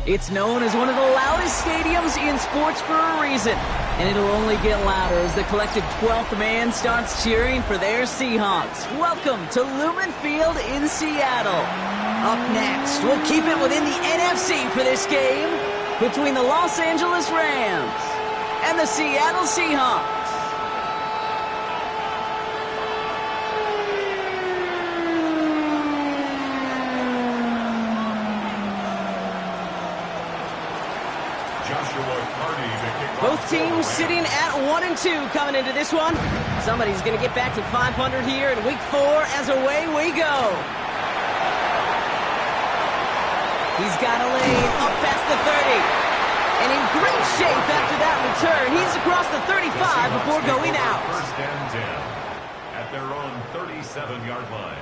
It's known as one of the loudest stadiums in sports for a reason, and it'll only get louder as the collective 12th man starts cheering for their Seahawks. Welcome to Lumen Field in Seattle. Up next, we'll keep it within the NFC for this game between the Los Angeles Rams and the Seattle Seahawks. Both teams sitting at 1-2 coming into this one. Somebody's going to get back to 500 here in week 4 as away we go. He's got a lane up past the 30. And in great shape after that return. He's across the 35 before going out. First and 10 at their own 37-yard line.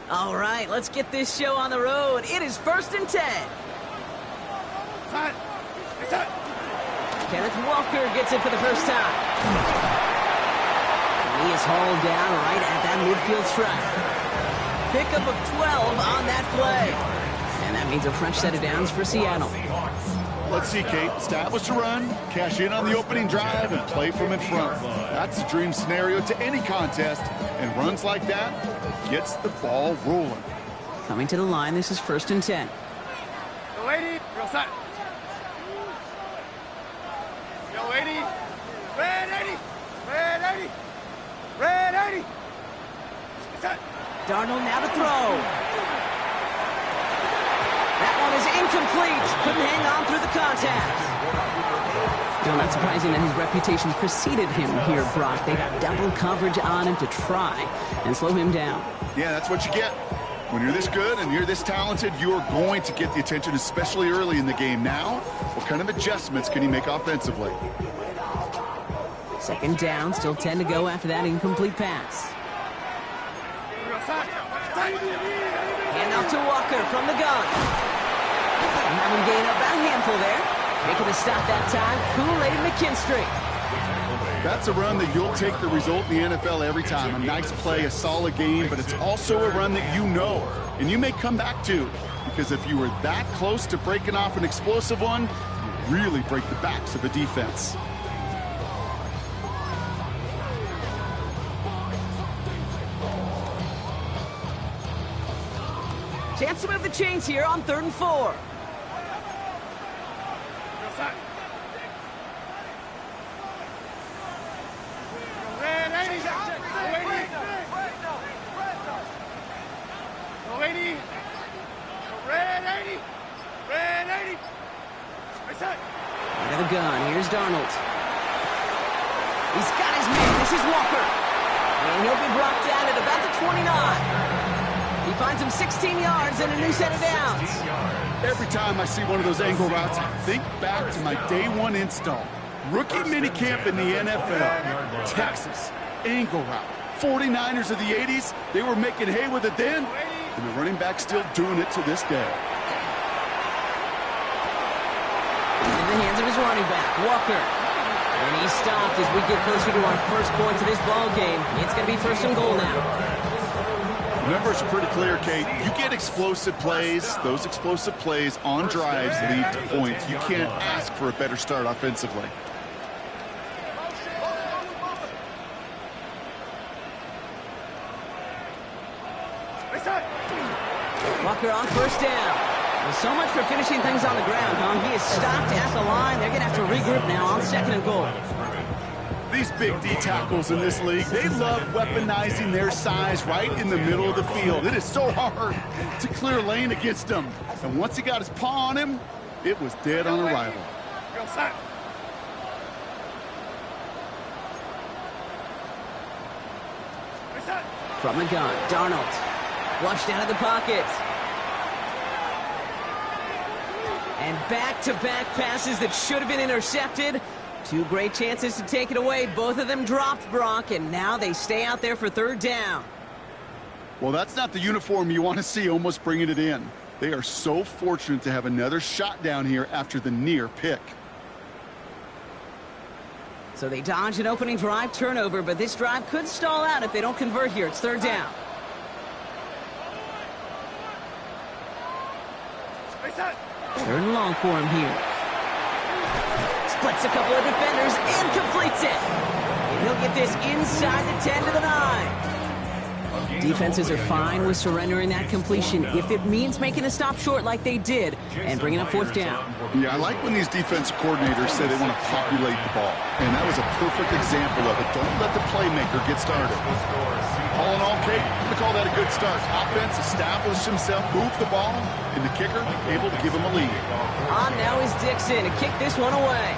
All right, let's get this show on the road. It is 1st and 10. Kenneth Walker gets it for the first time. And he is hauled down right at that midfield stripe. Pickup of 12 on that play. And that means a fresh set of downs for Seattle. Let's see, Kate. Establish a run, cash in on the opening drive, and play from in front. That's the dream scenario to any contest. And runs like that gets the ball rolling. Coming to the line, this is 1st and 10. Yo, 80, real set. Yo, 80, red 80, red 80, red 80. Set. Darnold now to throw. That one is incomplete. Couldn't hang on through the contact. Now, not surprising that his reputation preceded him here, Brock. They got double coverage on him to try and slow him down. Yeah, that's what you get. When you're this good and you're this talented, you are going to get the attention, especially early in the game. Now, what kind of adjustments can he make offensively? 2nd down, still 10 to go after that incomplete pass. Hand off to Walker from the gun. And having gained up that handful there. Making a stop that time, Kool-Aid McKinstry. That's a run that you'll take the result in the NFL every time. A nice play, a solid game, but it's also a run that you know, and you may come back to. Because if you were that close to breaking off an explosive one, you really break the backs of a defense. Chance to move the chains here on 3rd and 4. Out of the gun, here's Darnold. He's got his man, this is Walker. And he'll be brought down at about the 29. He finds him 16 yards and a new set of downs. Every time I see one of those angle routes, I think back to my day 1 install. Rookie minicamp in the NFL. Texas, angle route. 49ers of the 80s, they were making hay with it then, and the running back's still doing it to this day. In the hands of his running back, Walker. And he stopped as we get closer to our first point to this ball game. It's going to be 1st and goal now. Numbers are pretty clear, Kate. You get explosive plays. Those explosive plays on drives lead to points. You can't ask for a better start offensively. Walker on 1st down. Well, so much for finishing things on the ground, huh? He is stopped at the line. They're going to have to regroup now on 2nd and goal. These big D tackles in this league, they love weaponizing their size right in the middle of the field. It is so hard to clear lane against them. And once he got his paw on him, it was dead on arrival. From the gun, Darnold. Flushed out of the pocket. And back-to-back passes that should have been intercepted. 2 great chances to take it away. Both of them dropped, Brock, and now they stay out there for 3rd down. Well, that's not the uniform you want to see almost bringing it in. They are so fortunate to have another shot down here after the near pick. So they dodge an opening drive turnover, but this drive could stall out if they don't convert here. It's third down. Third and long for him here. Splits a couple of defenders and completes it. And he'll get this inside the 10 to the 9. Defenses are fine with surrendering that completion if it means making a stop short like they did and bringing up fourth down. Yeah, I like when these defensive coordinators say they want to populate the ball. And that was a perfect example of it. Don't let the playmaker get started. All in all, Kate, we call that a good start. Offense established himself, moved the ball, and the kicker able to give him a lead. On now is Dixon to kick this one away.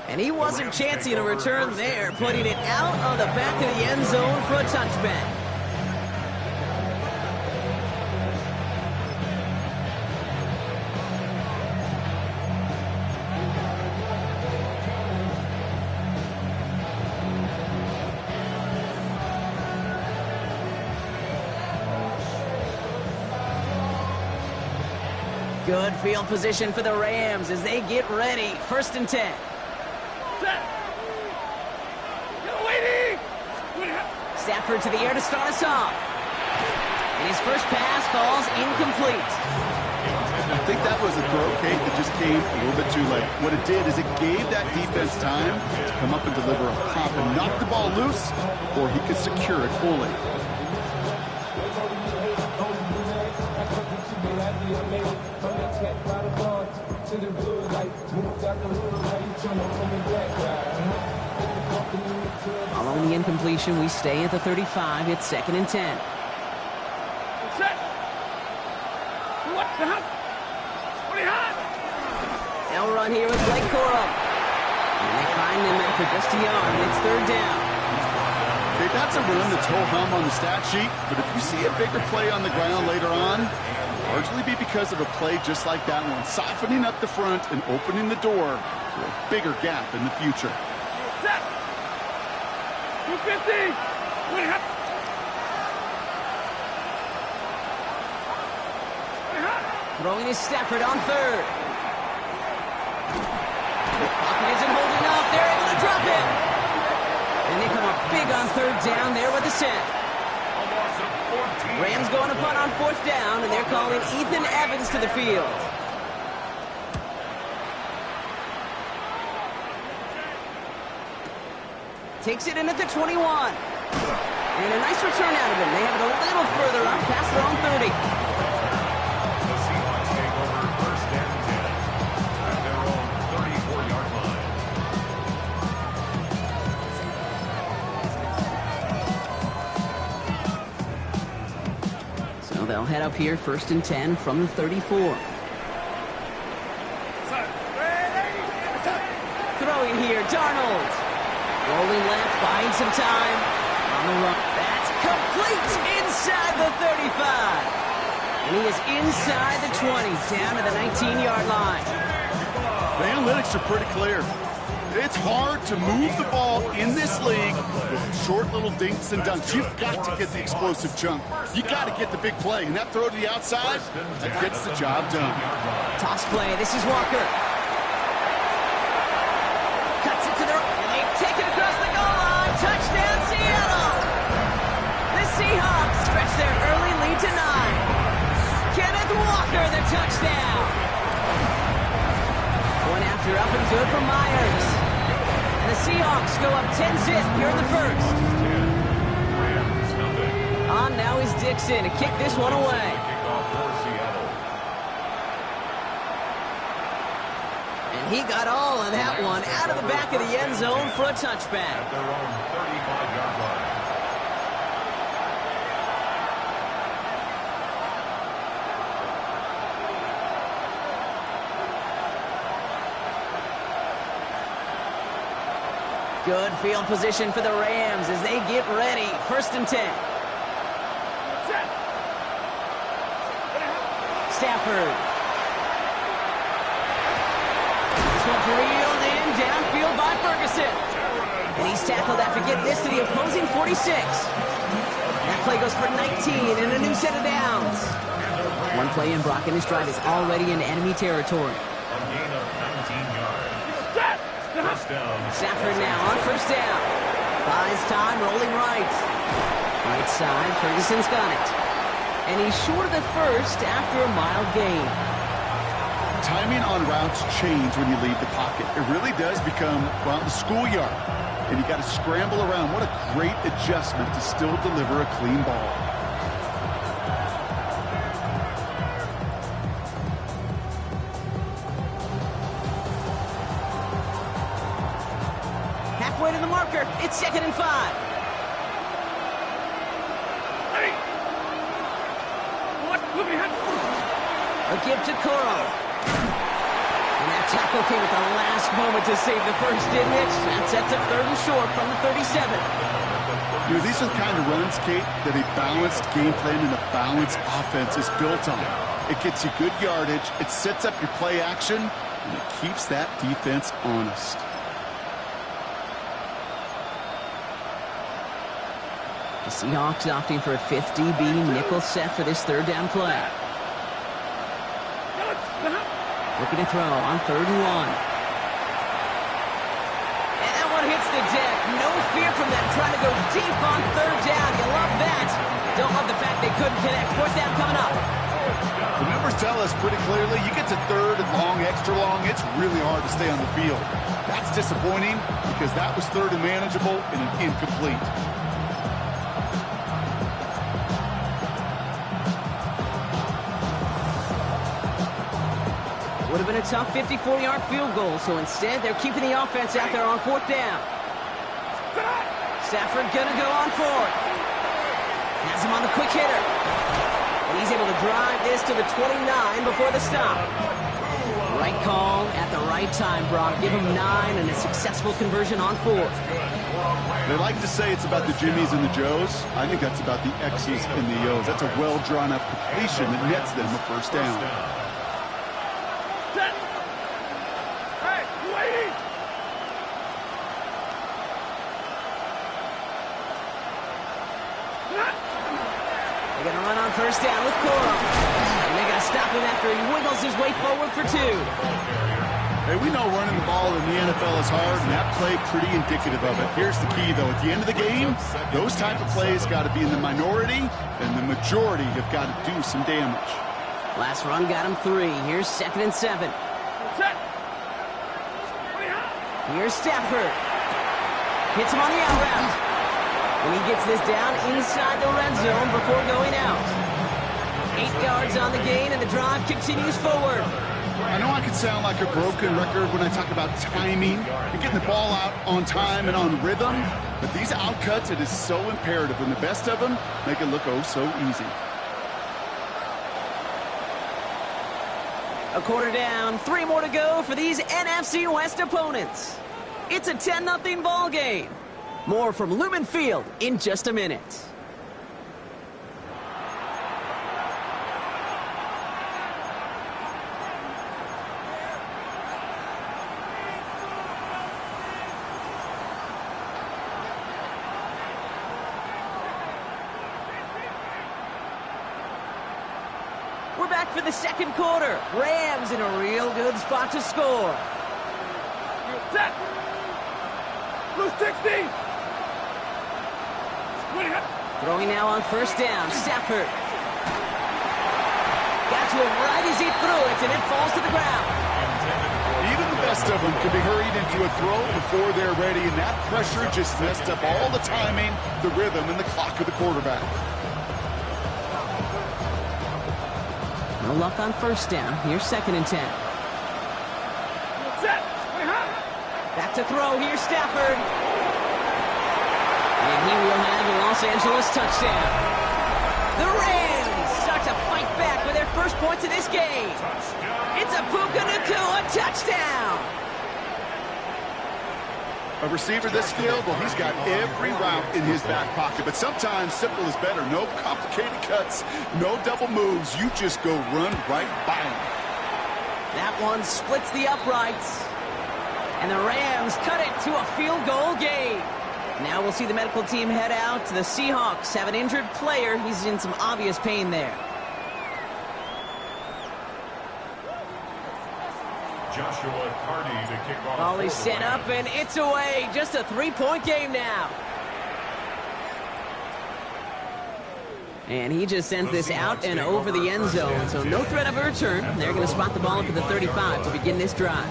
And he wasn't chancing a return there, putting it out of the back of the end zone for a touchback. Good field position for the Rams as they get ready. First and 10. Stafford to the air to start us off. And his first pass falls incomplete. I think that was a throw, Kate, that just came a little bit too late. What it did is it gave that defense time to come up and deliver a pop and knock the ball loose before he could secure it fully. Following the incompletion, we stay at the 35. It's second and 10. They'll run here with Blake Corum. And they find him after just a yard, and it's third down. Okay, that's a run that's ho-hum on the stat sheet, but if you see a bigger play on the ground later on, largely be because of a play just like that one, softening up the front and opening the door for a bigger gap in the future. 250. Throwing is Stafford on third. Pocket isn't holding up. They're able to drop it. And they come up big on third down there with the set. Rams going to punt on fourth down, and they're calling Ethan Evans to the field. Takes it in at the 21. And a nice return out of him. They have it a little further up past their own 30. The Seahawks take over first and 10 at their own 34-yard line. So they'll head up here first and 10 from the 34. Throwing here, Darnold. Rolling left, buying some time. On the run. That's complete inside the 35. And he is inside the 20, down to the 19-yard line. The analytics are pretty clear. It's hard to move the ball in this league with short little dinks and dunks. You've got to get the explosive jump. You got to get the big play. And that throw to the outside, that gets the job done. Toss play. This is Walker. Cuts it to the right, and they take it across the goal line. Touchdown, Seattle! The Seahawks stretch their early lead to 9. Kenneth Walker, the touchdown. One after up and good for Myers. And the Seahawks go up 10-zip here in the first. On now is Dixon to kick this one away. And he got all of that one out of the back of the end zone for a touchback. At their own 35-yard line. Good field position for the Rams as they get ready. First and 10. Stafford. This one's reeled in downfield by Ferguson. And he's tackled after getting this to the opposing 46. That play goes for 19 and a new set of downs. One play in Brock, and this drive is already in enemy territory. A first down. Stafford now on first down. Buys time, rolling right. Right side, Ferguson's got it. And he's short of the first after a mild gain. Timing on routes change when you leave the pocket. It really does become, well, the schoolyard. And you got to scramble around. What a great adjustment to still deliver a clean ball. Halfway to the marker. It's 2nd and 5. Hey! What? Look behind. A give to Coro. And that tackle came at the last moment to save the first, didn't it? That sets up 3rd and short from the 37. You know, these are the kind of runs, Kate, that a balanced game plan and a balanced offense is built on. It gets you good yardage, it sets up your play action, and it keeps that defense honest. The Seahawks opting for a 5th DB nickel set for this 3rd down play. Looking to throw on 3rd and 1. And that one hits the deck. No fear from them trying to go deep on 3rd down. You love that. Don't love the fact they couldn't connect. 4th down coming up. The numbers tell us pretty clearly, you get to 3rd and long, extra long, it's really hard to stay on the field. That's disappointing because that was 3rd and manageable and an incomplete. Would have been a tough 54-yard field goal, so instead they're keeping the offense out there on 4th down. Stafford gonna go on 4th. Has him on the quick hitter. And he's able to drive this to the 29 before the stop. Right call at the right time, Brock. Give him 9 and a successful conversion on 4th. They like to say it's about the Jimmies and the Joes. I think that's about the X's and the O's. That's a well-drawn-up completion that nets them a first down. Hey, you waiting? They're going to run on first down with Coro. And they're going to stop him after he wiggles his way forward for 2. Hey, we know running the ball in the NFL is hard, and that play pretty indicative of it. Here's the key, though. At the end of the game, those type of plays got to be in the minority, and the majority have got to do some damage. Last run got him 3. Here's 2nd and 7. Here's Stafford. Hits him on the out route. And he gets this down inside the red zone before going out. 8 yards on the gain, and the drive continues forward. I know I can sound like a broken record when I talk about timing and getting the ball out on time and on rhythm, but these outcuts, it is so imperative, and the best of them make it look oh so easy. A quarter down, 3 more to go for these NFC West opponents. It's a 10-0 ball game. More from Lumen Field in just a minute. We're back for the 2nd quarter. Rams in a real good spot to score. Set. Blue 60. Throwing now on first down. Stafford. Got to him right as he threw it, and it falls to the ground. Even the best of them can be hurried into a throw before they're ready, and that pressure just messed up all the timing, the rhythm, and the clock of the quarterback. No luck on first down. Here's 2nd and 10. Set. Back to throw. Here's Stafford. And he will have a Los Angeles touchdown. The Rams start to fight back with their first points of this game. It's a Puka Nacua touchdown. A receiver this skilled, well, he's got every route in his back pocket, but sometimes simple is better. No complicated cuts, no double moves. You just go run right by him. That one splits the uprights. And the Rams cut it to a field goal game. Now we'll see the medical team head out to the Seahawks. Have an injured player. He's in some obvious pain there. Josh Volley set up, and it's away. Just a three-point game now. And he just sends this out and over the end zone, so no threat of a return. They're going to spot the ball up at the 35 to begin this drive.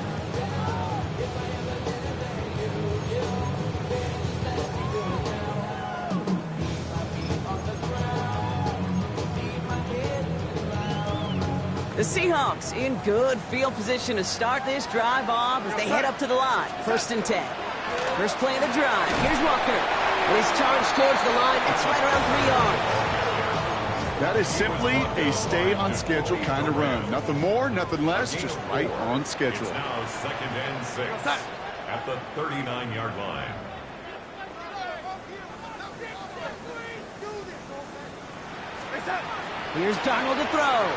The Seahawks in good field position to start this drive off as they head up to the line. 1st and 10. First play of the drive. Here's Walker. He's charged towards the line. It's right around 3 yards. That is simply a stay on schedule kind of run. Nothing more, nothing less, just right on schedule. It's now 2nd and 6 at the 39-yard line. Here's Darnold to throw.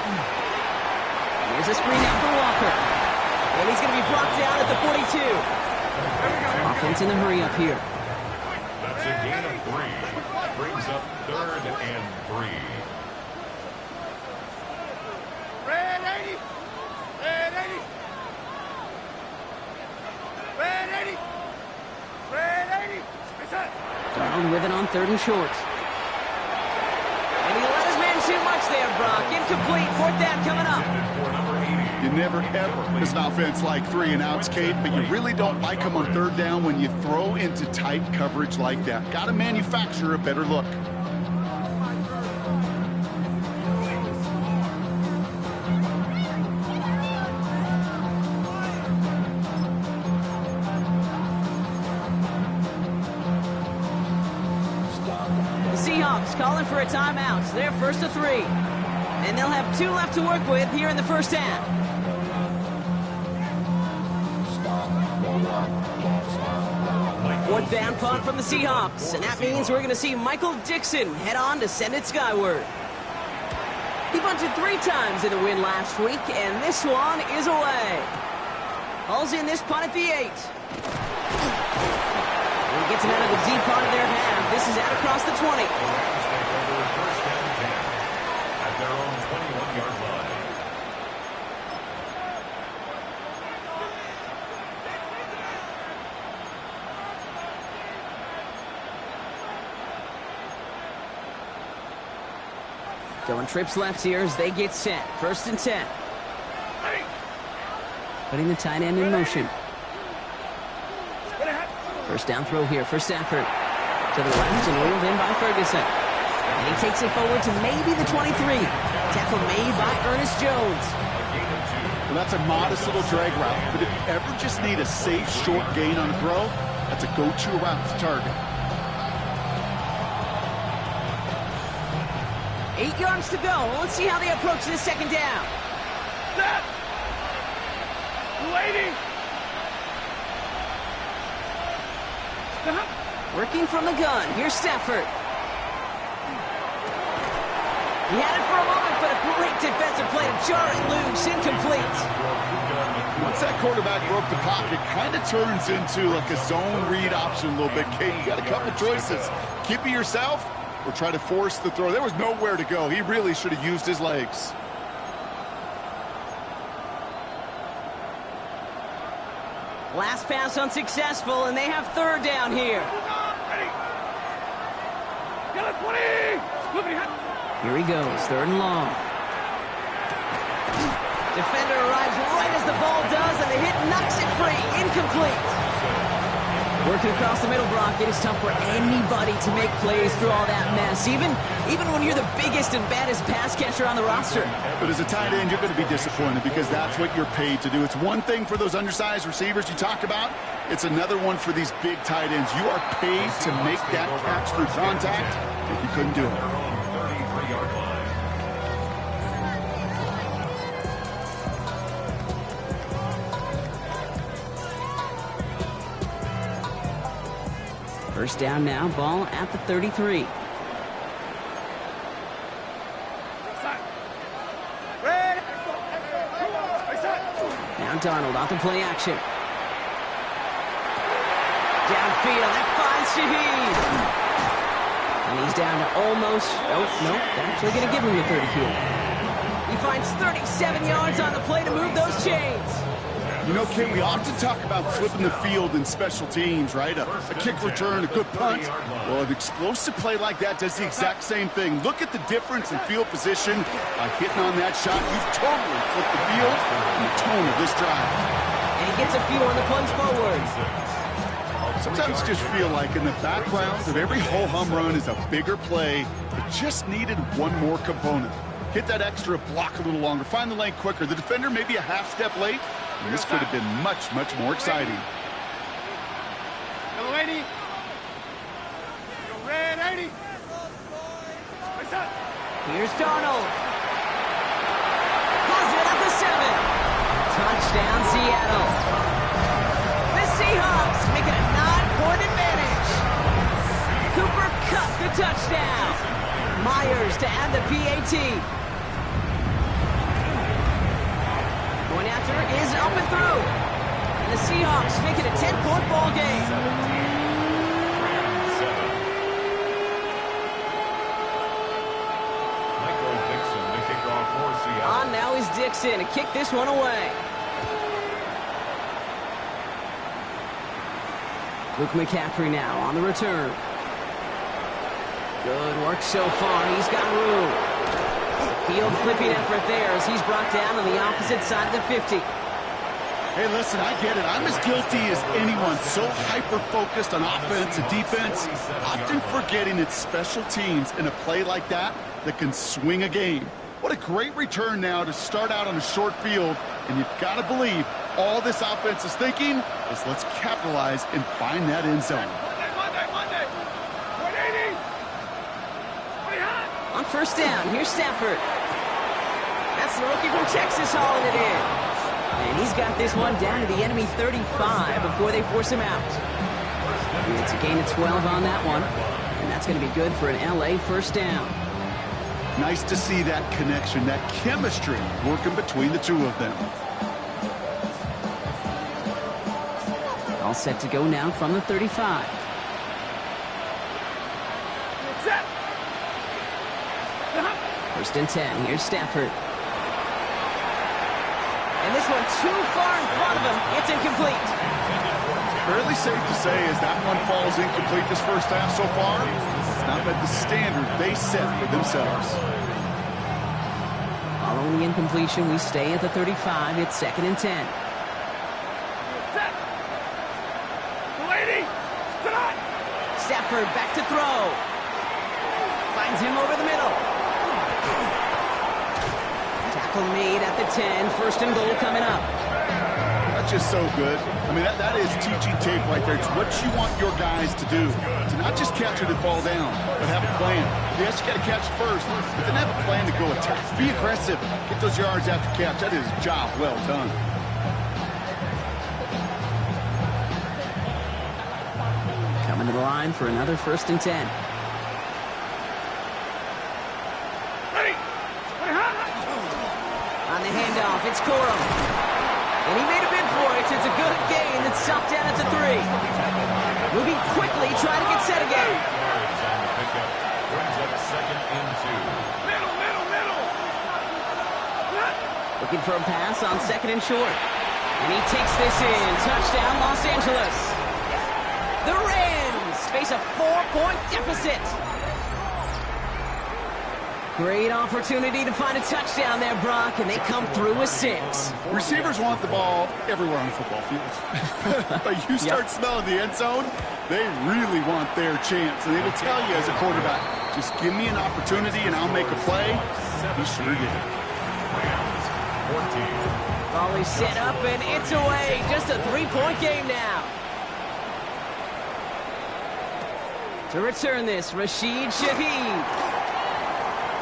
Here's a screen out for Walker. And he's going to be brought down at the 42. Offense in a hurry up here. That's a gain of 3. Brings up 3rd and 3. Red 80. Red 80. Red 80. Red 80. Darnold with it on 3rd and short. And he let his man too much there, Brock. Incomplete. 4th down coming up. You never, ever as an offense like 3 and outs, Kate, but you really don't like them on 3rd down when you throw into tight coverage like that. Got to manufacture a better look. The Seahawks calling for a timeout. So they're 1st to 3. And they'll have 2 left to work with here in the 1st half. 4th down punt from the Seahawks, and that means we're going to see Michael Dixon head on to send it skyward. He punted 3 times in the win last week, and this one is away. Hauls in this punt at the 8. And he gets him out of the deep part of their half. This is out across the 20. At their own 21-yard line. Going trips left here as they get set. 1st and 10. Putting the tight end in motion. 1st down throw here for Stafford. To the left and wheeled in by Ferguson. And he takes it forward to maybe the 23. Tackle made by Ernest Jones. Well, that's a modest little drag route, but if you ever just need a safe, short gain on a throw, that's a go-to route to target. 8 yards to go. Let's see how they approach this 2nd down. Set. Waiting. Working from the gun. Here's Stafford. He had it for a moment, but a great defensive play to jar it loose. Incomplete. Once that quarterback broke the pocket, kind of turns into like a zone read option a little bit. Kate, you got a couple choices. Keep it yourself or try to force the throw. There was nowhere to go. He really should have used his legs. Last pass unsuccessful, and they have 3rd down here. Here he goes, 3rd and long. Defender arrives right as the ball does, and the hit knocks it free. Incomplete. Working across the middle, Brock, it is tough for anybody to make plays through all that mess, even when you're the biggest and baddest pass catcher on the roster. But as a tight end, you're going to be disappointed because that's what you're paid to do. It's one thing for those undersized receivers you talk about. It's another one for these big tight ends. You are paid to make that catch through contact, and you couldn't do it. 33-yard line. First down now, ball at the 33. Now Darnold out to play action. Downfield, that finds Shaheed. And he's down to almost, nope, they're actually going to give him the 30 here. He finds 37 yards on the play to move those chains. You know, Kate, we often talk about flipping the field in special teams, right? A kick return, a good punt. Well, an explosive play like that does the exact same thing. Look at the difference in field position. By hitting on that shot, you've totally flipped the field and the tone of this drive. And he gets a few on the plunge forward. Sometimes I just feel like in the background of every ho-hum run is a bigger play. It just needed one more component. Hit that extra block a little longer. Find the lane quicker. The defender maybe a half step late. And this could have been much, much more exciting. Yellow 80. Go red 80. Face up. Here's Darnold. Pulls it at the 7. Touchdown, Seattle. The Seahawks make it a 9-point advantage. Cooper Kupp the touchdown. Myers to add the PAT. Going after is up and through. And the Seahawks make it a 10-point ball game. On now is Dixon to kick this one away. Luke McCaffrey now on the return. Good work so far. He's got room. Field flipping effort there as he's brought down on the opposite side of the 50. Hey, listen, I get it. I'm as guilty as anyone. So hyper-focused on offense and defense, often forgetting it's special teams in a play like that can swing a game. What a great return now to start out on a short field, and you've got to believe all this offense is thinking is let's capitalize and find that end zone. Monday. 180. On first down, here's Stafford. That's the rookie from Texas hauling it in. And he's got this one down to the enemy 35 before they force him out. It's a gain of 12 on that one. And that's going to be good for an LA first down. Nice to see that connection, that chemistry working between the two of them. All set to go now from the 35. Set. First and 10. Here's Stafford. And this one too far in front of him. It's incomplete. Fairly safe to say as that one falls incomplete this first half so far, it's not met the standard they set for themselves. Following the incompletion, we stay at the 35. It's second and 10. Set. 280. Tonight. Stafford back to throw. Finds him over the middle. Tackle made at the 10. First and goal coming up. That's just so good. I mean, that is teaching tape right there. It's what you want your guys to do. To not just catch it and fall down, but have a plan. Yes, you got to catch it first, but then have a plan to go attack. Be aggressive. Get those yards after catch. That is a job well done. Coming to the line for another first and 10. Ready. On the handoff, it's Corum. And he made a bid for it. It's a good gain that's stopped down at the 3. Moving quickly, trying to get set again. Middle. Looking for a pass on second and short. And he takes this in. Touchdown, Los Angeles. The Rams face a 4-point deficit. Great opportunity to find a touchdown there, Brock, and they come through with 6. Receivers want the ball everywhere on the football field. But you start smelling the end zone, they really want their chance. And they will tell you as a quarterback, just give me an opportunity and I'll make a play. He sure did. Ball is set up and it's away. Just a 3-point game now. To return this, Rashid Shaheed.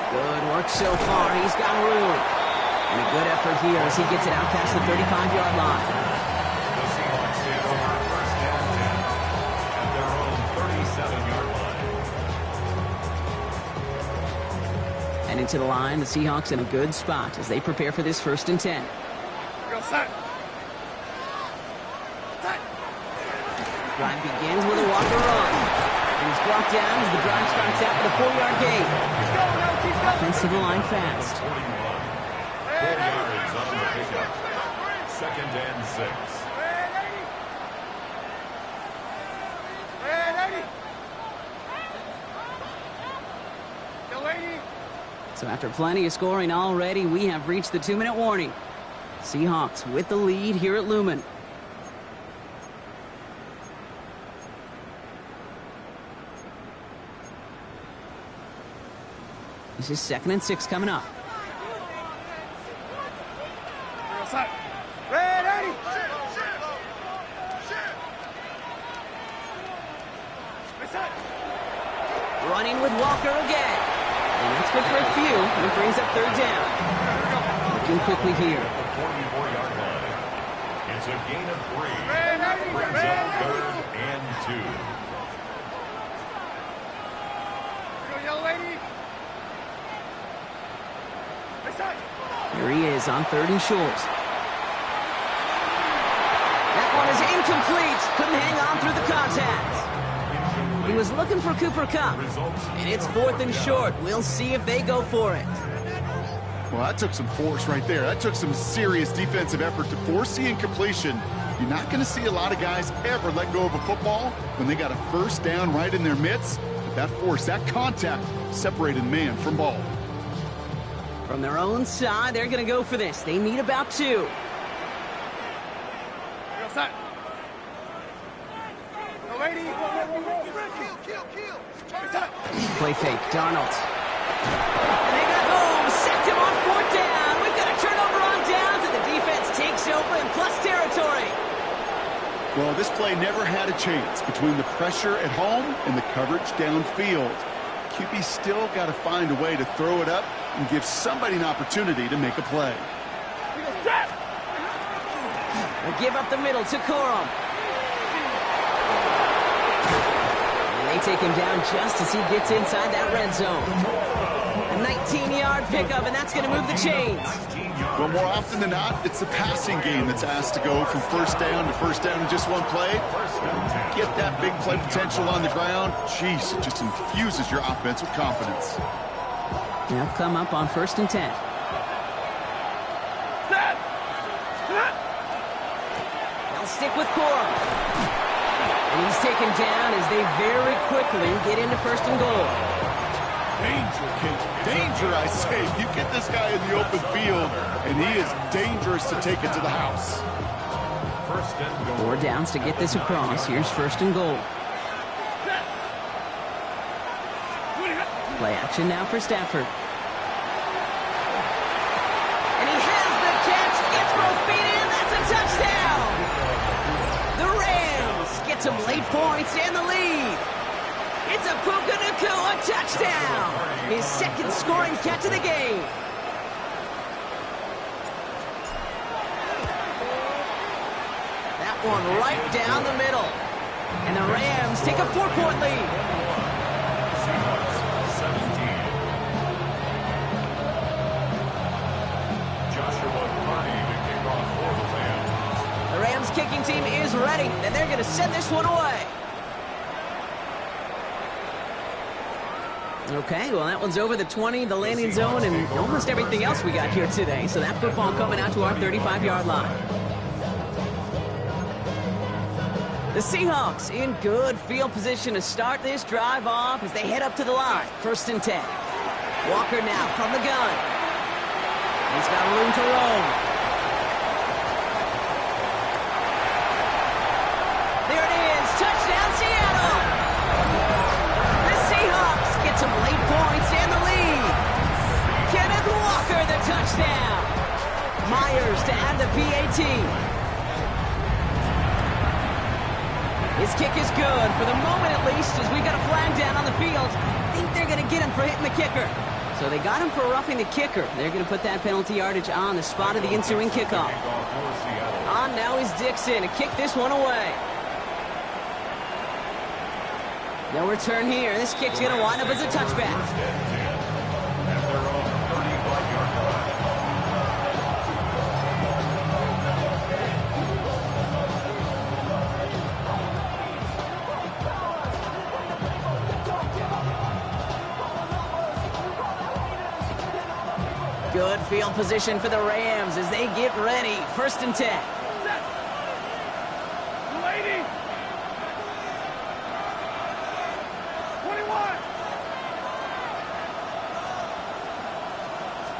Good work so far. He's got room. And a good effort here as he gets it out past the 35-yard line. The Seahawks take over first down 10 at their own 37-yard line. And into the line, the Seahawks in a good spot as they prepare for this first and 10. Go set. Drive begins with a walker run. And he's brought down as the drive starts out with a 4-yard gain. Offensive line fast. 4 yards on the pickup. second and 6. So after plenty of scoring already, we have reached the 2-minute warning. Seahawks with the lead here at Lumen. This is 2nd and 6 coming up. Running with Walker again. And that's good for a few. It brings up 3rd down. Looking quickly here. The 44-yard line. It's a gain of 3. Brings up 3rd and 2. Here he is on 3rd and short. That one is incomplete. Couldn't hang on through the contact. He was looking for Cooper Kupp. And it's 4th and short. We'll see if they go for it. Well, that took some force right there. That took some serious defensive effort to force the incompletion. You're not going to see a lot of guys ever let go of a football when they got a 1st down right in their midst. But that force, that contact, separated man from ball. From their own side, they're going to go for this. They need about 2. Play fake, Darnold. And they got home, sacked him on 4th down. We've got a turnover on downs, and the defense takes over in plus territory. Well, this play never had a chance between the pressure at home and the coverage downfield. QB still got to find a way to throw it up and give somebody an opportunity to make a play. They give up the middle to Corum. And they take him down just as he gets inside that red zone. A 19-yard pickup, and that's going to move the chains. Well, more often than not, it's the passing game that's asked to go from 1st down to 1st down in just one play. Get that big play potential on the ground. Jeez, it just infuses your offense with confidence. They'll come up on 1st and 10. They'll stick with Corum. And he's taken down as they very quickly get into 1st and goal. Danger, kid. Danger, I say. You get this guy in the open field, and he is dangerous to take it to the house. 1st and goal. 4 downs to get this across. Here's 1st and goal. Play action now for Stafford. And he has the catch. Gets both feet in. That's a touchdown. The Rams get some late points and the lead. It's a Puka Nacua touchdown. His 2nd scoring catch of the game. That one right down the middle. And the Rams take a 4-point lead. Seahawks 17. Joshua Purdy to kick off for the Rams. The Rams kicking team is ready, and they're going to send this one away. Okay, well, that one's over the 20, the landing zone, and almost everything else we got here today. So that football coming out to our 35-yard line. The Seahawks in good field position to start this drive off as they head up to the line. 1st and 10. Walker now from the gun. He's got room to roam. There it is. Touchdown, Seattle. The Seahawks get some late points and the lead. Kenneth Walker, the touchdown. Myers to add the PAT. His kick is good, for the moment at least, as we got a flag down on the field. I think they're going to get him for hitting the kicker. So they got him for roughing the kicker. They're going to put that penalty yardage on the spot of the ensuing kickoff. On now is Dixon to kick this one away. No return here. This kick's going to wind up as a touchback. Good field position for the Rams as they get ready. 1st and 10. Set. 280. 21.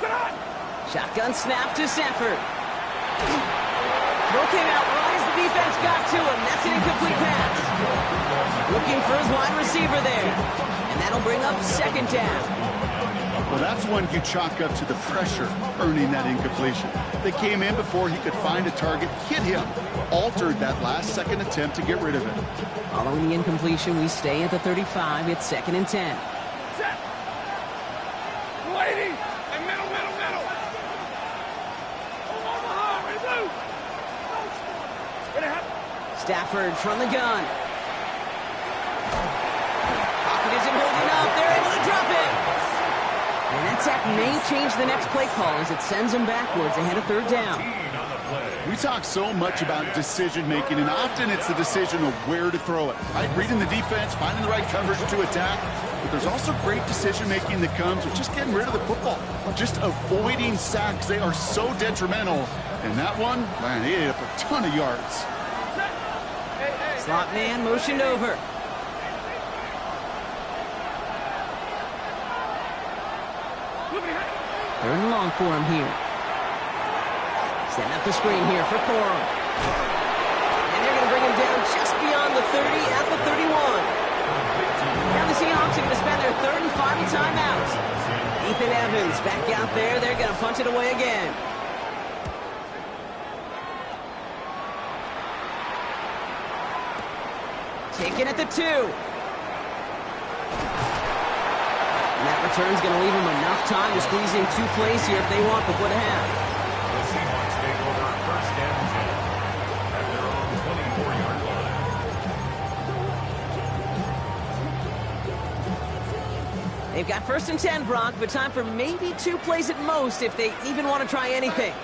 Sit on. Shotgun snap to Sanford. Throw came out right as the defense got to him. That's an incomplete pass. Looking for his wide receiver there. And that'll bring up 2nd down. Well, that's one you chalk up to the pressure earning that incompletion. They came in before he could find a target, hit him, altered that last-second attempt to get rid of it. Following the incompletion, we stay at the 35. It's 2nd and 10. Set. 280. And middle. Omaha, ready to move. Ready to have. Stafford from the gun. Pocket isn't holding up. They're able to drop it. And that sack may change the next play call as it sends them backwards ahead of 3rd down. We talk so much about decision-making, and often it's the decision of where to throw it. Right? Reading the defense, finding the right coverage to attack. But there's also great decision-making that comes with just getting rid of the football, just avoiding sacks. They are so detrimental. And that one, man, he ate up a ton of yards. Slot man motioned over. Third and long for him here. Setting up the screen here for Corum. And they're going to bring him down just beyond the 30 at the 31. Now the Seahawks are going to spend their 3rd and final timeout. Ethan Evans back out there. They're going to punch it away again. Taken at the 2. And that return's going to leave them enough time to squeeze in 2 plays here if they want before the half. The Seahawks take over 1st and 10 at their own 24-yard line. They've got 1st and 10, Brock, but time for maybe 2 plays at most if they even want to try anything.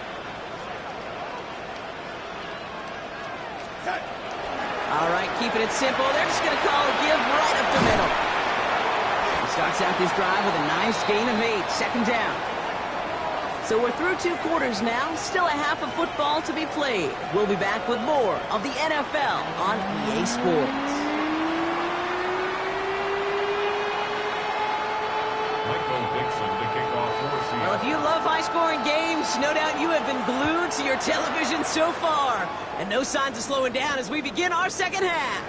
All right, keeping it simple. They're just going to call a give right up the middle. Starts out this drive with a nice gain of 8, 2nd down. So we're through 2 quarters now, still a half of football to be played. We'll be back with more of the NFL on EA Sports. Well, if you love high-scoring games, no doubt you have been glued to your television so far. And no signs of slowing down as we begin our 2nd half.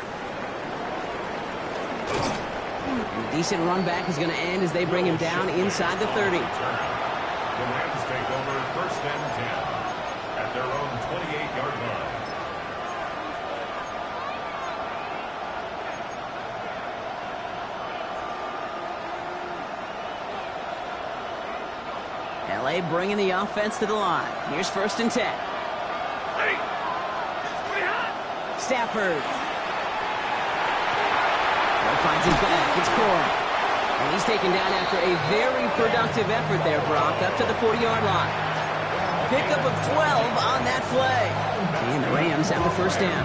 And a decent run back is going to end as they bring him down inside the 30. The Rams take over 1st and 10 at their own 28-yard line. LA bringing the offense to the line. Here's 1st and 10. Ready. Stafford. Finds his back. It's Corum. And he's taken down after a very productive effort there, Brock, up to the 40-yard line. Pickup of 12 on that play. And the Rams have the 1st down.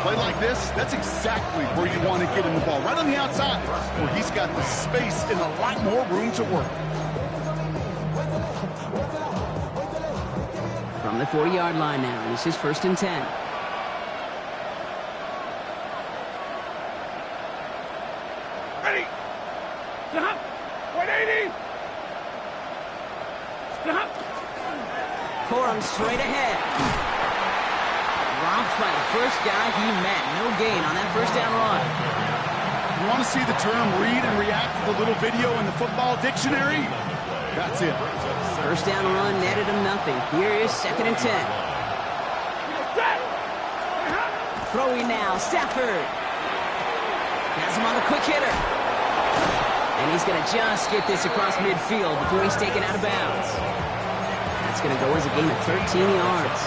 Play like this, that's exactly where you want to get him the ball, right on the outside, where he's got the space and a lot more room to work. From the 40-yard line now, this is 1st and 10. Ready. Stop. 180. Stop. Corum straight ahead. Dropped by the first guy he met. No gain on that 1st down run. You want to see the term read and react to the little video in the football dictionary? That's it. 1st down run netted him nothing. Here is 2nd and 10. Throwing now, Stafford. Has him on the quick hitter. And he's going to just get this across midfield before he's taken out of bounds. That's going to go as a gain of 13 yards.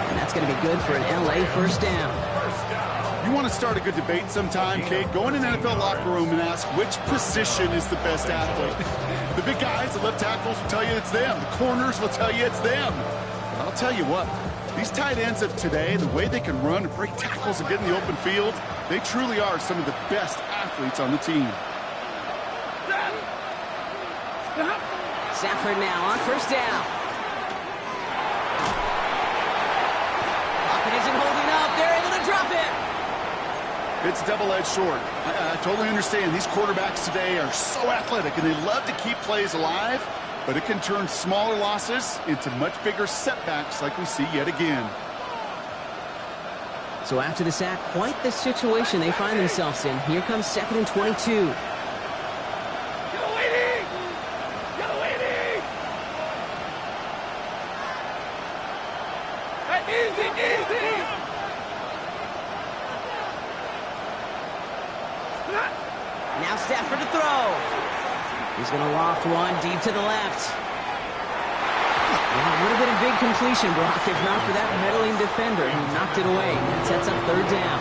And that's going to be good for an LA 1st down. You want to start a good debate sometime, kid? Go in an NFL locker room and ask which position is the best athlete. The big guys, the left tackles will tell you it's them. The corners will tell you it's them. But I'll tell you what, these tight ends of today, the way they can run and break tackles and get in the open field, they truly are some of the best athletes on the team. Stafford now on first down. Pocket isn't holding up. They're able to drop it. It's double-edged sword. I totally understand. These quarterbacks today are so athletic, and they love to keep plays alive, but it can turn smaller losses into much bigger setbacks like we see yet again. So after the sack, quite the situation they find themselves in. Here comes 2nd and 22. Now Stafford to throw. He's going to loft one deep to the left. Well, it would have been a big completion, Brock, if not for that meddling defender who knocked it away. That sets up 3rd down.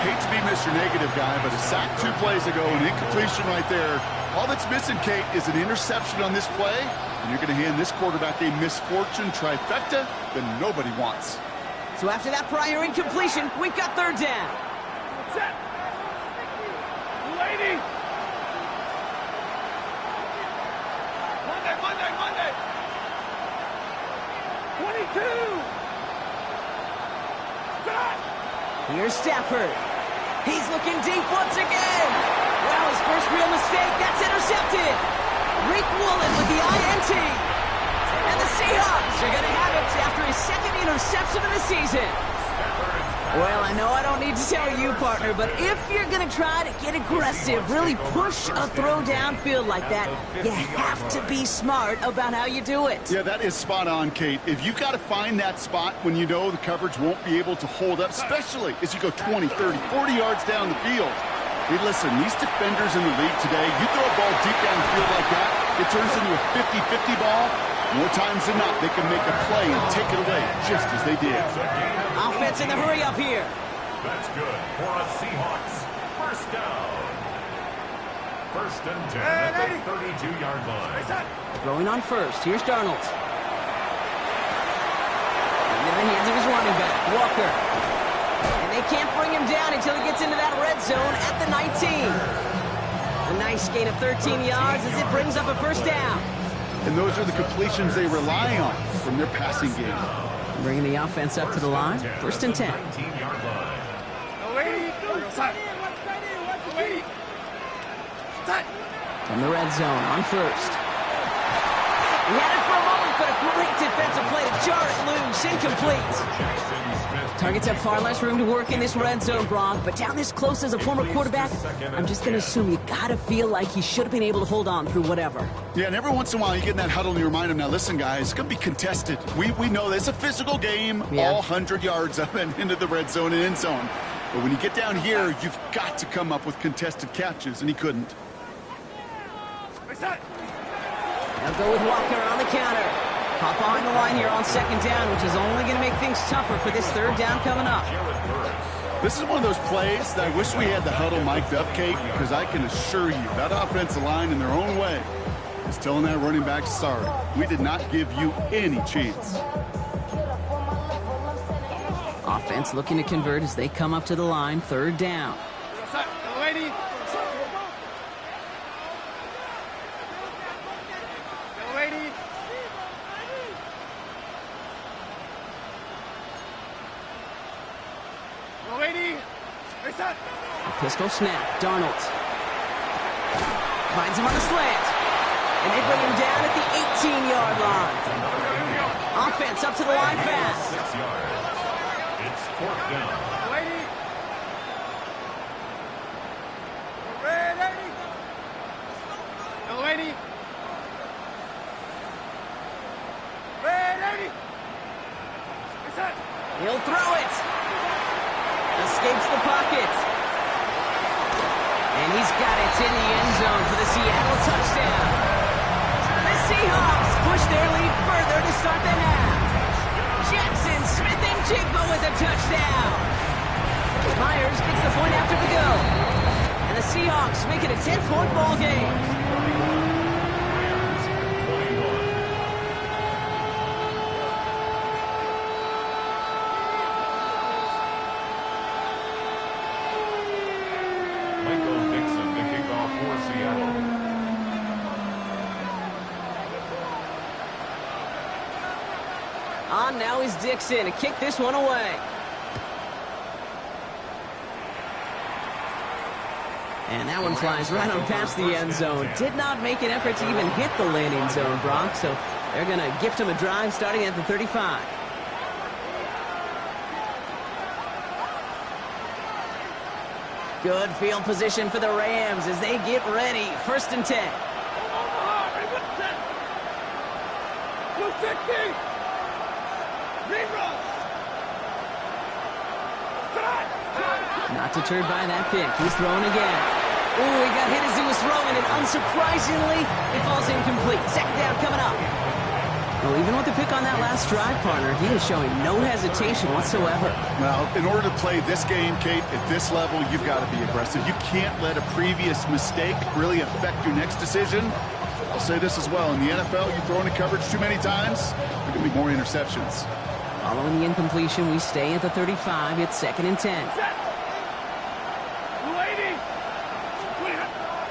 Hate to be Mr. Negative guy, but a sack 2 plays ago, an incompletion right there. All that's missing, Kate, is an interception on this play, and you're going to hand this quarterback a misfortune trifecta that nobody wants. So after that prior incompletion, we've got 3rd down. Set. Lady. Monday. 22. Set. Here's Stafford. He's looking deep once again. Well, his first real mistake. That's intercepted. Rick Woolen with the INT. And the Seahawks are going to have it after his 2nd interception of the season. Well, I know I don't need to tell you, partner, but if you're going to try to get aggressive, really push a throw downfield like that, you have to be smart about how you do it. Yeah, that is spot on, Kate. If you've got to find that spot when you know the coverage won't be able to hold up, especially as you go 20, 30, 40 yards down the field. Hey, listen, these defenders in the league today, you throw a ball deep down the field like that, it turns into a 50-50 ball. More times than not, they can make a play and take it away, just as they did. Offense in the hurry up here. That's good for a Seahawks. First down. 1st and 10 at the 32-yard line. Throwing on first. Here's Darnold. Into the hands of his running back, Walker. And they can't bring him down until he gets into that red zone at the 19. A nice gain of 13 yards as it brings up a 1st down. And those are the completions they rely on from their passing game. Bringing the offense up to the line. 1st and 10. From the red zone on first. He had it for a moment, but a great defensive play to jar it loose. Incomplete. Targets have far less room to work in this red zone, Brock, but down this close as a former quarterback, I'm just going to assume you got to feel like he should have been able to hold on through whatever. Yeah, and every once in a while you get in that huddle and you remind him, now listen, guys, it's going to be contested. We know this is a physical game, all 100 yards up and into the red zone and end zone. But when you get down here, you've got to come up with contested catches, and he couldn't. They'll go with Walker on the counter. Hop behind the line here on 2nd down, which is only going to make things tougher for this 3rd down coming up. This is one of those plays that I wish we had the huddle mic'd up, Kate, because I can assure you that offensive line in their own way is telling that running back, sorry, we did not give you any chance. Offense looking to convert as they come up to the line, 3rd down. Pistol snap, Darnold. Finds him on the slant. And they bring him down at the 18-yard line. Offense up to the line fast. 6 yards. It's 4th down. He'll throw it. Escapes the pocket. And he's got it in the end zone for the Seattle touchdown. The Seahawks push their lead further to start the half. Jackson Smith and Jigba with a touchdown. Myers gets the point after the go. And the Seahawks make it a 10-point ball game. one. Now is Dixon to kick this one away. And that one flies right on past the end zone. Did not make an effort to even hit the landing zone, Brock. So they're going to gift him a drive starting at the 35. Good field position for the Rams as they get ready. 1st and 10. Not deterred by that pick. He's throwing again. Ooh, he got hit as he was throwing, and unsurprisingly, it falls incomplete. 2nd down coming up. Well, even with the pick on that last drive, partner, he is showing no hesitation whatsoever. Well, in order to play this game, Kate, at this level, you've got to be aggressive. You can't let a previous mistake really affect your next decision. I'll say this as well. In the NFL, you throw into coverage too many times, there can be more interceptions. Following the incompletion, we stay at the 35. It's 2nd and 10.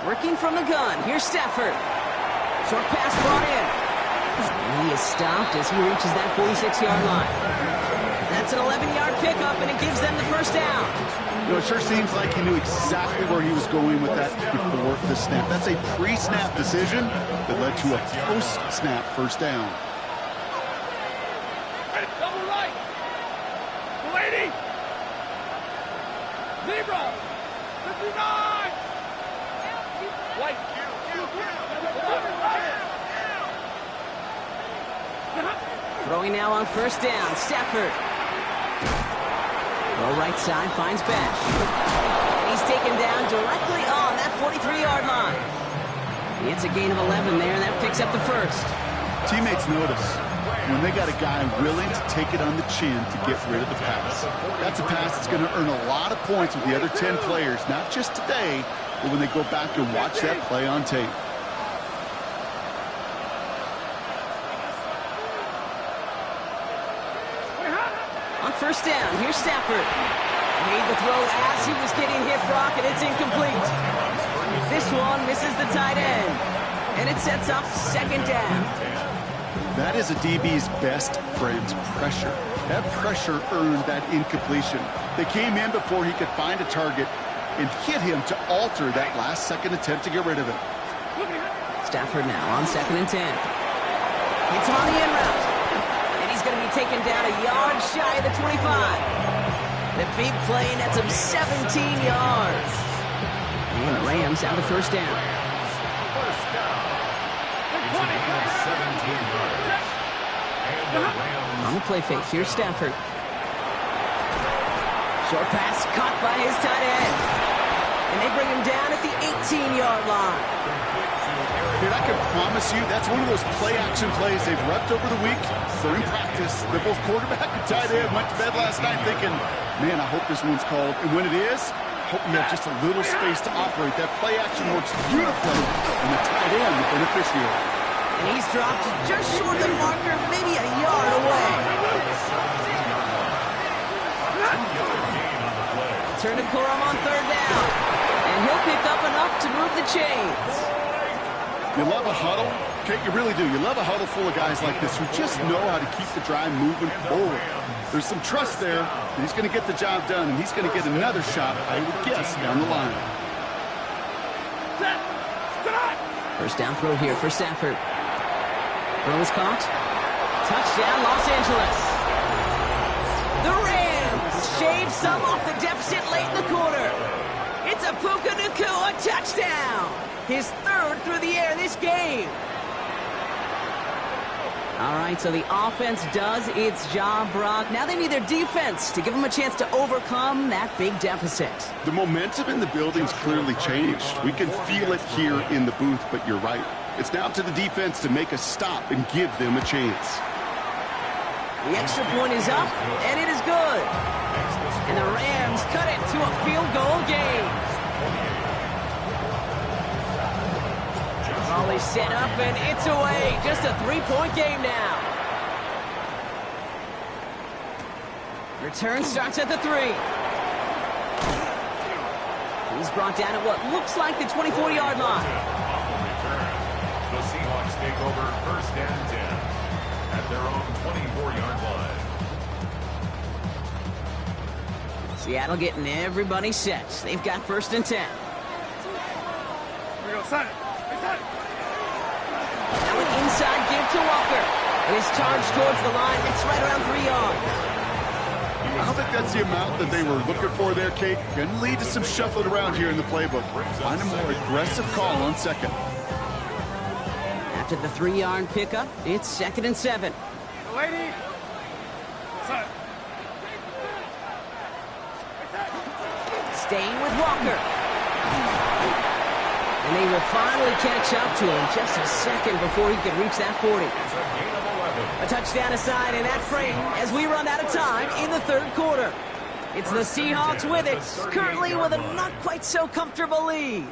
Working from the gun. Here's Stafford. Short pass brought in. And he is stopped as he reaches that 46-yard line. That's an 11-yard pickup, and it gives them the 1st down. You know, it sure seems like he knew exactly where he was going with that before the snap. That's a pre-snap decision that led to a post-snap 1st down. Double right. 80. Zebra. 59. White. Throwing now on 1st down. Stafford. Go right side, finds Bash. He's taken down directly on that 43-yard line. It's a gain of 11 there, and that picks up the 1st. Teammates notice when they got a guy willing to take it on the chin to get rid of the pass. That's a pass that's going to earn a lot of points with the other 10 players, not just today, but when they go back and watch that play on tape. On 1st down, here's Stafford. Made the throw as he was getting hit, Brock, and it's incomplete. This one misses the tight end, and it sets up 2nd down. That is a DB's best friend's pressure. That pressure earned that incompletion. They came in before he could find a target and hit him to alter that last-second attempt to get rid of it. Stafford now on 2nd and 10. It's on the in route. Going to be taken down a yard shy of the 25. The big play nets him 17 yards. And the Rams have the 1st down. On the play fake, here's Stafford. Short pass caught by his tight end. And they bring him down at the 18-yard line. Dude, I can promise you that's one of those play-action plays they've repped over the week. They're in practice. They're both quarterback and tight end. Went to bed last night thinking, man, I hope this one's called. And when it is, I hope you have just a little space to operate. That play-action works beautifully, and the tight end, the beneficiary. And he's dropped just short of the marker, maybe a yard away. Turn to Corum on 3rd down. And he'll pick up enough to move the chains. You love a huddle? Kate, you really do. You love a huddle full of guys like this who just know how to keep the drive moving forward. There's some trust there that he's going to get the job done, and he's going to get another shot, I would guess, down the line. 1st down throw here for Stafford. Throw is caught. Touchdown, Los Angeles. The Rams shave some off the deficit late in the quarter. It's a Puka Nacua touchdown. His 3rd through the air this game. All right, so the offense does its job, Brock. Now they need their defense to give them a chance to overcome that big deficit. The momentum in the building's clearly changed. We can feel it here in the booth, but you're right. It's now up to the defense to make a stop and give them a chance. The extra point is up, and it is good. And the Rams cut it to a field goal game. Volley set up, and it's away. Just a 3-point game now. Return starts at the 3. He's brought down at what looks like the 24-yard line. The Seahawks take over 1st and 10. at their own 24-yard line. Seattle getting everybody set. They've got 1st and 10. Here we go, son. Hey, son. Now an inside give to Walker. And his charge towards the line. It's right around 3 yards. I don't think that's the amount that they were looking for there, Kate. Going to lead to some shuffling around here in the playbook. Find a more aggressive call on 2nd. After the 3-yard pickup, it's 2nd and 7. The lady. Son. Staying with Walker. And they will finally catch up to him just a second before he can reach that 40. It's a gain of 11. A touchdown aside in that frame as we run out of time in the 3rd quarter. It's the Seahawks with it, currently with a not quite so comfortable lead.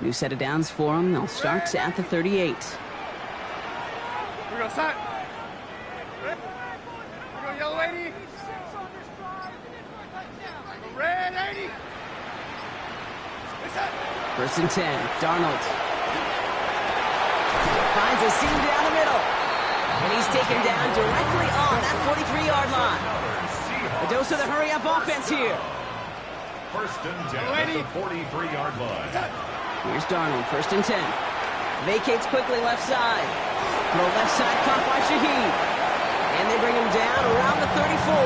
New set of downs for them. They'll start at the 38. Here we go, son. Here we go, yellow lady. Red 80. Hey, son. 1st and 10. Darnold finds a seam down the middle. And he's taken down directly on that 43-yard line. A dose of the hurry-up offense here. 1st and 10 at the 43-yard line. Here's Darnold, 1st and 10. Vacates quickly left side. Throw left side caught by Shaheed. And they bring him down around the 34.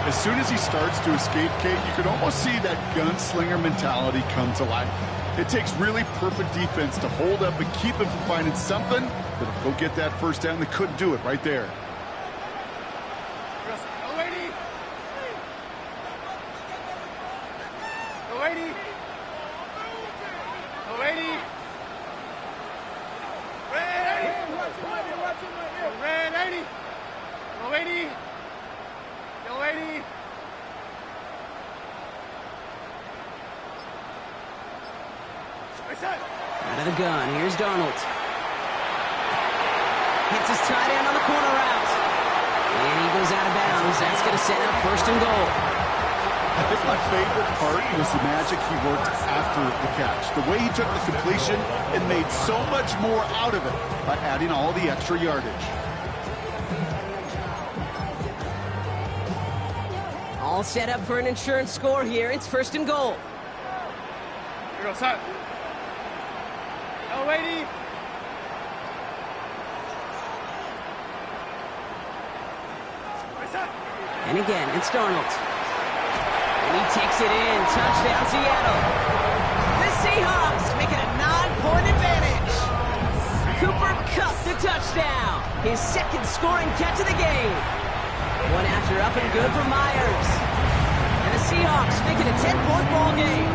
As soon as he starts to escape, Kate, you can almost see that gunslinger mentality come to life. It takes really perfect defense to hold up and keep him from finding something that'll go get that 1st down. They couldn't do it right there. The lady. The lady. The lady. Red 80. Red 80. The lady. The lady. Out of the gun, here's Darnold. Hits his tight end on the corner route. And he goes out of bounds. That's going to set up 1st and goal. I think my favorite part was the magic he worked after the catch. The way he took the completion and made so much more out of it by adding all the extra yardage. All set up for an insurance score here. It's 1st and goal. Here we go, son. Yellow lady. And again, it's Darnold. And he takes it in. Touchdown, Seattle. The Seahawks make it a 9-point advantage. Cooper Kupp the touchdown. His 2nd scoring catch of the game. One after up and good for Myers. And the Seahawks make it a 10-point ball game.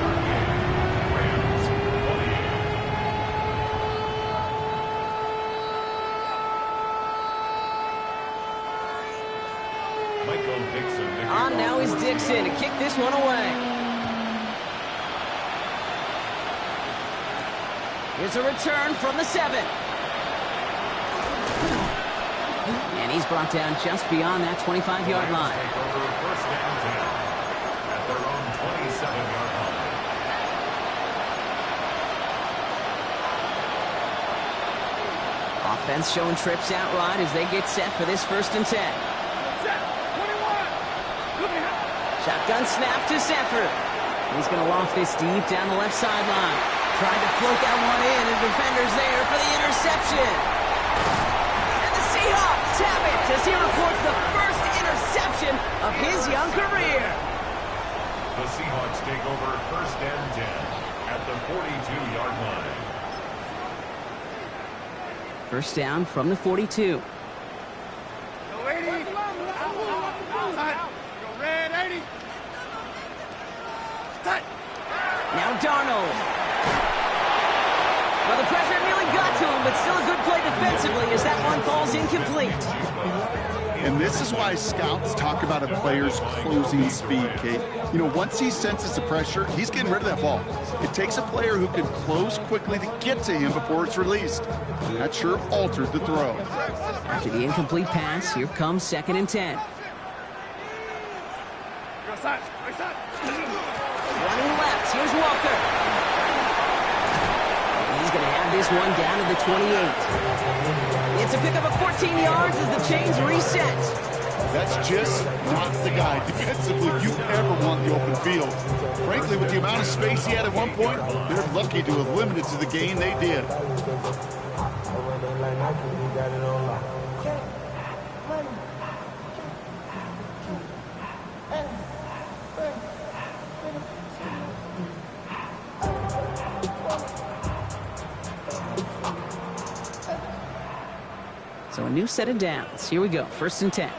On now is Dixon to kick this one away. Here's a return from the 7. And he's brought down just beyond that 25-yard line. First down 10 at their own 27-yard line. Offense showing trips out right as they get set for this 1st and 10. Shotgun snap to Sanford. He's going to loft this deep down the left sideline. Tried to float that one in, and defenders there for the interception. And the Seahawks have it as he reports the first interception of his young career. The Seahawks take over 1st and 10 at the 42-yard line. 1st down from the 42. Now Darnold. Well, the pressure nearly got to him, but still a good play defensively as that one falls incomplete. And this is why scouts talk about a player's closing speed, Kate. You know, once he senses the pressure, he's getting rid of that ball. It takes a player who can close quickly to get to him before it's released. And that sure altered the throw. After the incomplete pass, here comes 2nd and 10. Running left, here's Walker. He's going to have this one down to the 28. It's a pickup of 14 yards as the chains reset. That's just not the guy defensively you ever want in the open field. Frankly, with the amount of space he had at one point, they're lucky to have limited to the gain they did. So a new set of downs. Here we go, 1st and 10.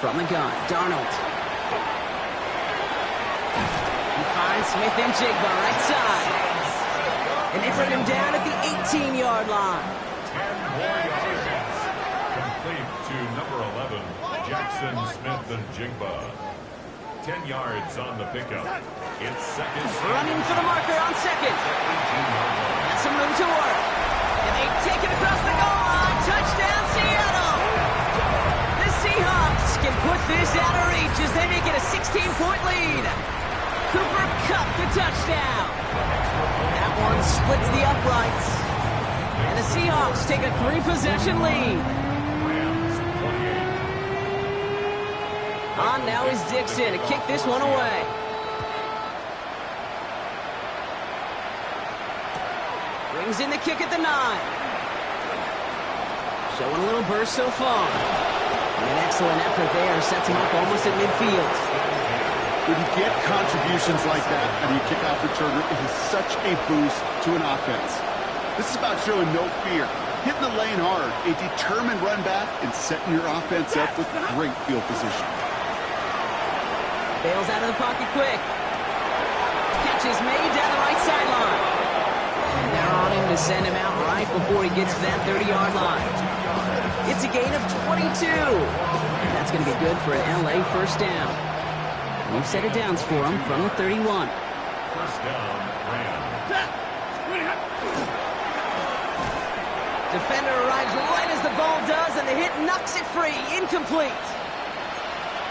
From the gun, Darnold. He finds Smith and Jigba right side. And they bring him down at the 18-yard line. 10 more yards. Complete to number 11, Jackson Smith and Jigba. 10 yards on the pickup. It's 2nd. Running for the marker on 2nd. Got some room to work. And they take it across the goal line. Touchdown, Seattle. The Seahawks can put this out of reach as they make it a 16-point lead. Cooper Kupp the touchdown. That one splits the uprights. And the Seahawks take a 3-possession lead. On now is Dixon to kick this one away. Brings in the kick at the 9. Showing a little burst so far. And an excellent effort there sets him up almost at midfield. When you get contributions like that and you kick off returner, it is such a boost to an offense. This is about showing no fear, hitting the lane hard, a determined run back, and setting your offense up with great field position. Bails out of the pocket quick. Catch is made down the right sideline. And they're on him to send him out right before he gets to that 30-yard line. It's a gain of 22. And that's going to be good for an LA first down. New set of downs for him from the 31. First down, Rams. Defender arrives right as the ball does, and the hit knocks it free. Incomplete.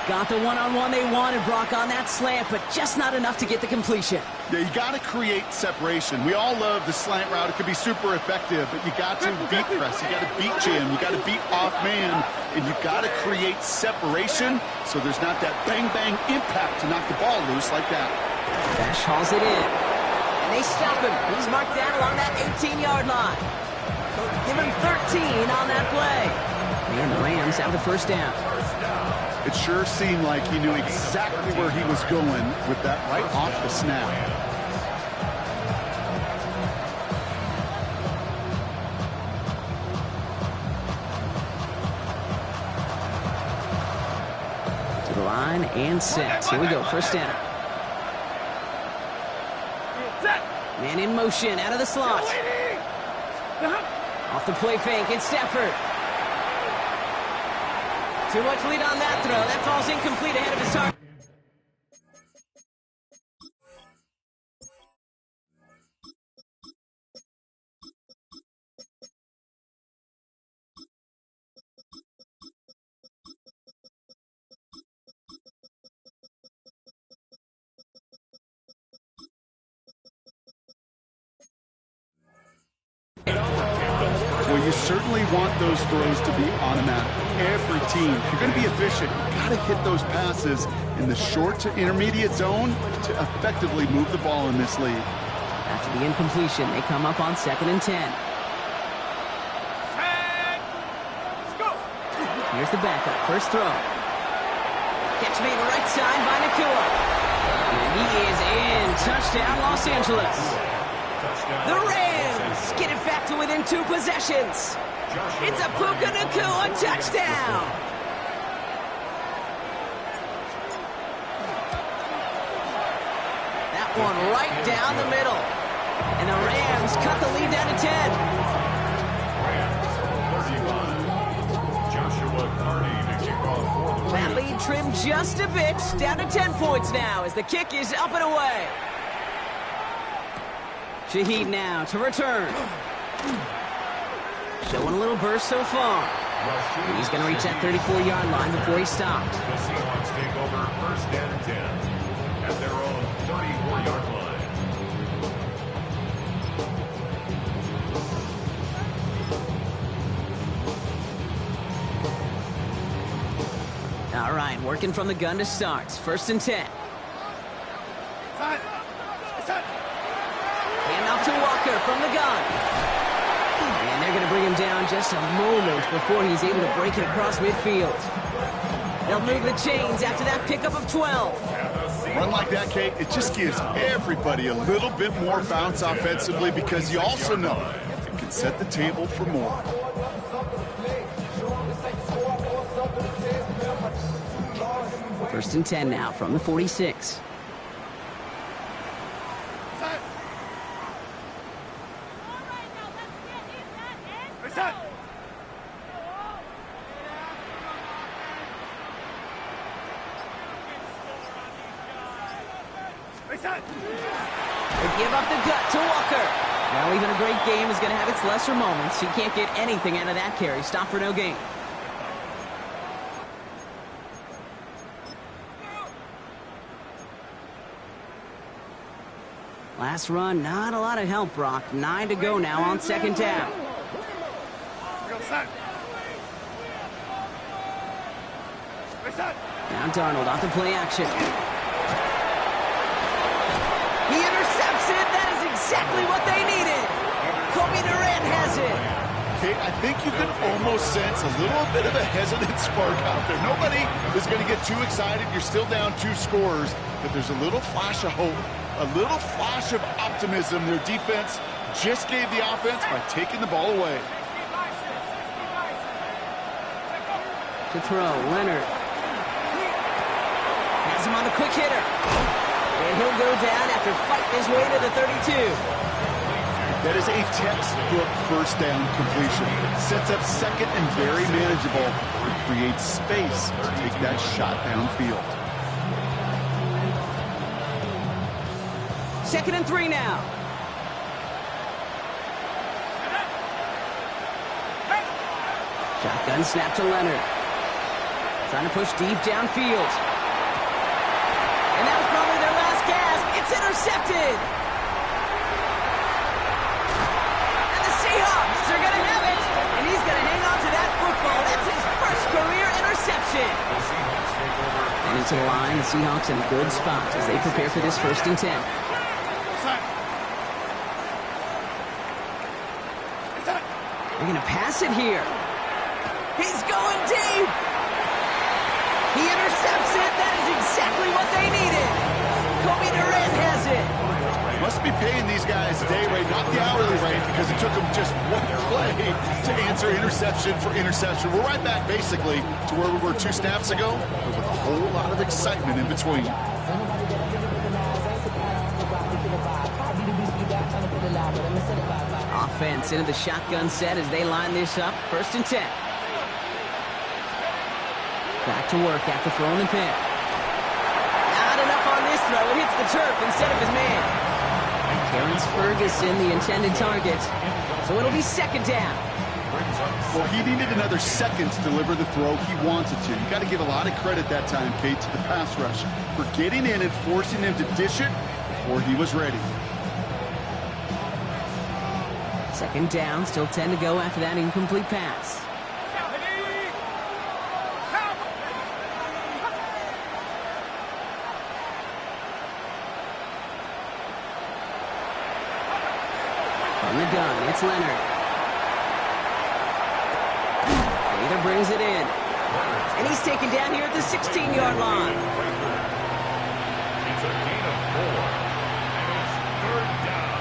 Got the one-on-one they wanted, Brock, on that slant, but just not enough to get the completion. Yeah, you got to create separation. We all love the slant route. It could be super effective, but you got to beat press. You got to beat jam. You got to beat off man, and you got to create separation so there's not that bang-bang impact to knock the ball loose like that. Bash hauls it in, and they stop him. He's marked down along that 18-yard line. Give him 13 on that play. And the Rams have the first down. It sure seemed like he knew exactly where he was going with that right off the snap. To the line and set. Here we go, first down. Man in motion, out of the slot. Off the play fake, it's Stafford. Too much lead on that throw. That falls incomplete ahead of his target. Well, you certainly want those throws to be automatic. Every team, if you're going to be efficient, you got to hit those passes in the short to intermediate zone to effectively move the ball in this league. After the incompletion, they come up on 2nd and 10. Here's the backup, first throw. Catch made right side by Nakua. And he is in. Touchdown, Los Angeles. The Rams get it back to within 2 possessions. It's a Puka Nakua touchdown. One right down the middle. And the Rams cut the lead down to 10. Rams 35. Joshua Carney to kick off for the That Rams. lead trimmed just a bit. Down to 10 points now as the kick is up and away. Shaheed now to return. Showing a little burst so far. He's going to reach that 34-yard line before he stopped. The Seahawks take over first and 10 at their own 34-yard line. All right, working from the gun to start. First and 10. Hand off to Walker from the gun. And they're going to bring him down just a moment before he's able to break it across midfield. They'll move the chains after that pickup of 12. Run like that, Kate, it just gives everybody a little bit more bounce offensively because you also know it can set the table for more. First and 10 now from the 46. They give up the gut to Walker. Now even a great game is going to have its lesser moments. He can't get anything out of that carry. Stop for no gain. Last run, not a lot of help, Brock. 9 to go now on second down. Now Darnold off the play action. He intercepts it. That is exactly what they needed. Kobe Durant has it. Kate, I think you can almost sense a little bit of a hesitant spark out there. Nobody is going to get too excited. You're still down 2 scores, but there's a little flash of hope, a little flash of optimism. Their defense just gave the offense by taking the ball away. To throw, Leonard. Has him on the quick hitter. And he'll go down after fighting his way to the 32. That is a textbook first down completion. Sets up second and very manageable. It creates space to take that shot downfield. Second and 3 now. Shotgun snap to Leonard. Trying to push deep downfield. And that was probably their last gasp. It's intercepted. And the Seahawks are going to have it. And he's going to hang on to that football. That's his first career interception. And into the line, the Seahawks in a good spot as they prepare for this first and 10. They're going to pass it here. He's going deep. He intercepts it. That is exactly what they needed. Kobe Durant has it. Must be paying these guys day rate, not the hourly rate, because it took them just one play to answer interception for interception. We're right back, basically, to where we were 2 snaps ago, with a whole lot of excitement in between. Offense into the shotgun set as they line this up. First and 10. Back to work after throwing the pick. Not enough on this throw. It hits the turf instead of his man. Terrence Ferguson, the intended target. So it'll be second down. Well, he needed another second to deliver the throw he wanted to. You got to give a lot of credit that time, Kate, to the pass rush for getting in and forcing him to dish it before he was ready. Second down, still 10 to go after that incomplete pass. From the gun, it's Leonard. Either brings it in. And he's taken down here at the 16-yard line. It's a gain of 4. And it's third down.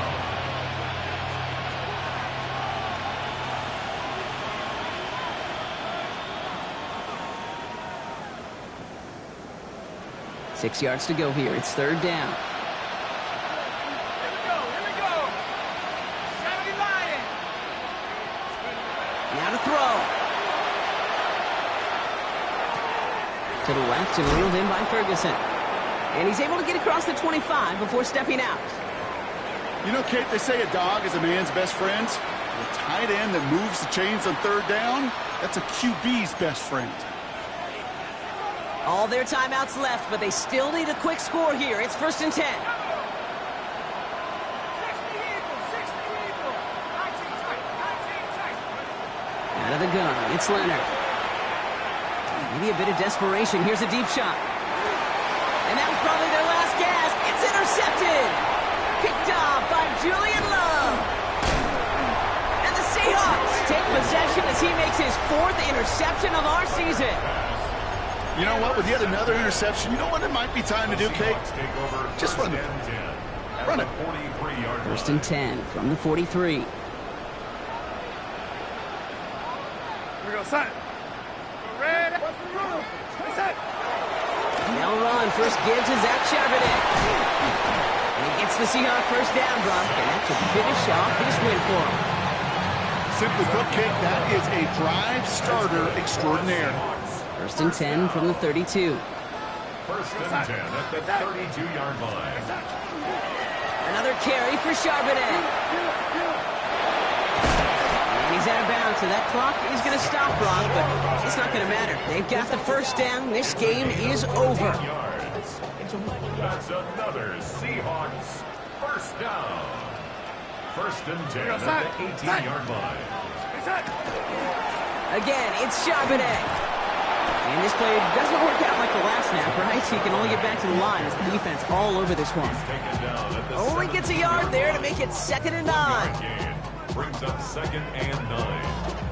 Six yards to go here. It's third down. Now to throw. To the left and reeled in by Ferguson. And he's able to get across the 25 before stepping out. You know, Kate, they say a dog is a man's best friend. A tight end that moves the chains on third down, that's a QB's best friend. All their timeouts left, but they still need a quick score here. It's 1st and 10. Out of the gun, it's Leonard. Maybe a bit of desperation. Here's a deep shot. And that was probably their last gasp. It's intercepted. Picked off by Julian Love. And the Seahawks take possession as he makes his 4th interception of our season. You know what? With yet another interception, you know what it might be time to do, Kate? Just run it. Run it. 1st and 10 from the 43. Here we go, son. Red. Set. Now run. First give to Zach Charbonnet. And he gets the Seahawks first down, Brock. And that should finish off this win for him. Simply put, Kate, that is a drive starter extraordinaire. 1st and 10 from the 32. 1st and 10 at the 32-yard line. Another carry for Charbonnet. And he's out of bounds, so that clock is going to stop, Brock, but it's not going to matter. They've got the first down. This game is over. Yards. That's another Seahawks first down. 1st and 10 at the 18-yard line. Again, it's Charbonnet. And this play doesn't work out like the last snap, right? So he can only get back to the line as the defense all over this one. Only gets a yard there to make it 2nd and 9. Brings up 2nd and 9.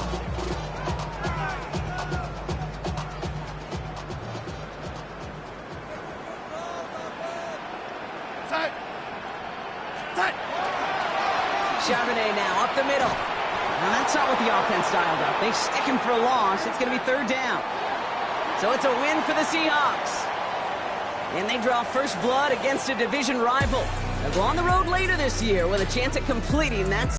Charbonnet now up the middle. Now that's not what the offense dialed up. They stick him for a loss. It's going to be 3rd down. So it's a win for the Seahawks. And they draw first blood against a division rival. They'll go on the road later this year with a chance at completing that